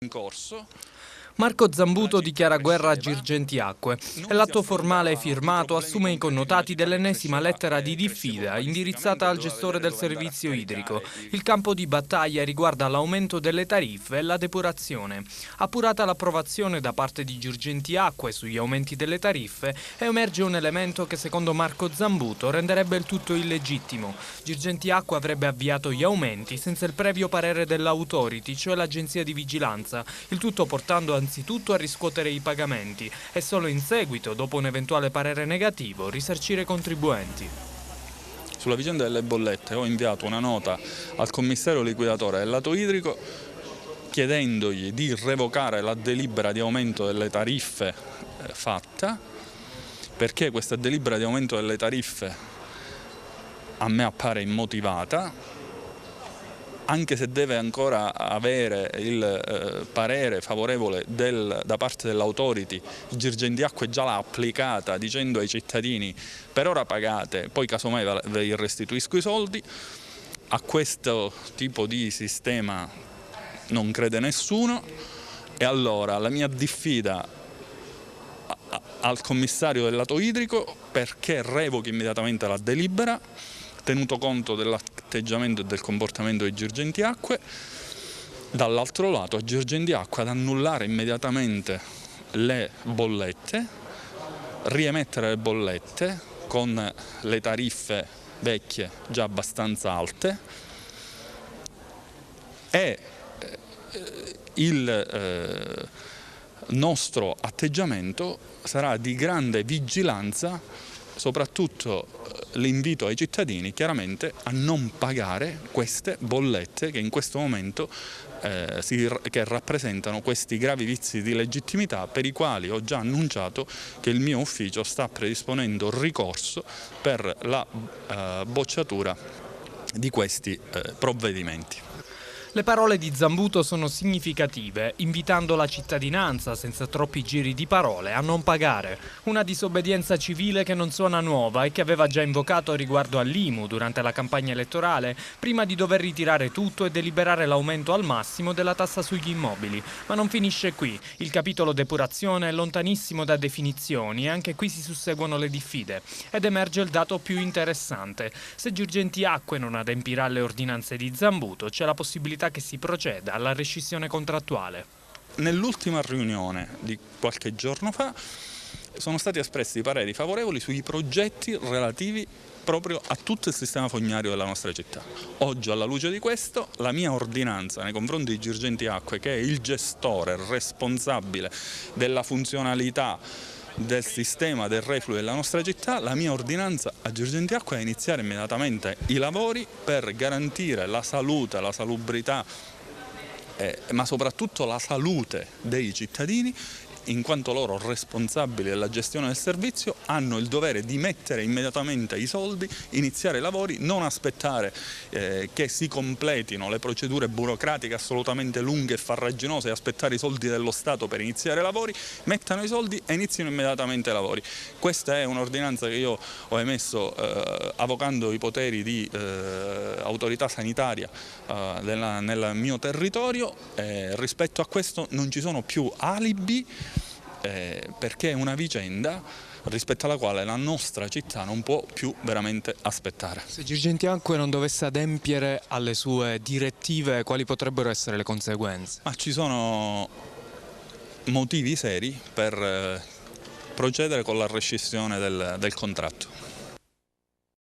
in corso. Marco Zambuto dichiara guerra a Girgenti Acque e l'atto formale firmato assume i connotati dell'ennesima lettera di diffida indirizzata al gestore del servizio idrico. Il campo di battaglia riguarda l'aumento delle tariffe e la depurazione. Appurata l'approvazione da parte di Girgenti Acque sugli aumenti delle tariffe, emerge un elemento che secondo Marco Zambuto renderebbe il tutto illegittimo. Girgenti Acque avrebbe avviato gli aumenti senza il previo parere dell'Authority, cioè l'agenzia di vigilanza, il tutto portando anzitutto a riscuotere i pagamenti e solo in seguito, dopo un eventuale parere negativo, risarcire i contribuenti. Sulla vicenda delle bollette ho inviato una nota al commissario liquidatore del lato idrico chiedendogli di revocare la delibera di aumento delle tariffe fatta, perché questa delibera di aumento delle tariffe a me appare immotivata, anche se deve ancora avere il parere favorevole da parte dell'Authority. Girgenti Acque già l'ha applicata dicendo ai cittadini: per ora pagate, poi casomai vi restituisco i soldi. A questo tipo di sistema non crede nessuno e allora la mia diffida al commissario del lato idrico perché revochi immediatamente la delibera, tenuto conto dell'atteggiamento e del comportamento di Girgenti Acque. Dall'altro lato a Girgenti Acque ad annullare immediatamente le bollette, riemettere le bollette con le tariffe vecchie già abbastanza alte e il nostro atteggiamento sarà di grande vigilanza, soprattutto l'invito ai cittadini chiaramente a non pagare queste bollette che in questo momento che rappresentano questi gravi vizi di legittimità, per i quali ho già annunciato che il mio ufficio sta predisponendo ricorso per la bocciatura di questi provvedimenti. Le parole di Zambuto sono significative, invitando la cittadinanza, senza troppi giri di parole, a non pagare. Una disobbedienza civile che non suona nuova e che aveva già invocato riguardo all'IMU durante la campagna elettorale, prima di dover ritirare tutto e deliberare l'aumento al massimo della tassa sugli immobili. Ma non finisce qui. Il capitolo depurazione è lontanissimo da definizioni e anche qui si susseguono le diffide. Ed emerge il dato più interessante. Se Girgenti Acque non adempirà alle ordinanze di Zambuto, c'è la possibilità che si proceda alla rescissione contrattuale. Nell'ultima riunione di qualche giorno fa sono stati espressi pareri favorevoli sui progetti relativi proprio a tutto il sistema fognario della nostra città. Oggi, alla luce di questo, la mia ordinanza nei confronti di Girgenti Acque, che è il gestore responsabile della funzionalità del sistema del refluo della nostra città, la mia ordinanza a Girgenti Acque è iniziare immediatamente i lavori per garantire la salute, la salubrità, ma soprattutto la salute dei cittadini, in quanto loro responsabili della gestione del servizio hanno il dovere di mettere immediatamente i soldi, iniziare i lavori, non aspettare che si completino le procedure burocratiche assolutamente lunghe e farraginose e aspettare i soldi dello Stato per iniziare i lavori, mettano i soldi e iniziano immediatamente i lavori. Questa è un'ordinanza che io ho emesso avocando i poteri di autorità sanitaria nel mio territorio. Rispetto a questo non ci sono più alibi, perché è una vicenda rispetto alla quale la nostra città non può più veramente aspettare. Se Girgenti Acque non dovesse adempiere alle sue direttive, quali potrebbero essere le conseguenze? Ma ci sono motivi seri per procedere con la rescissione del contratto.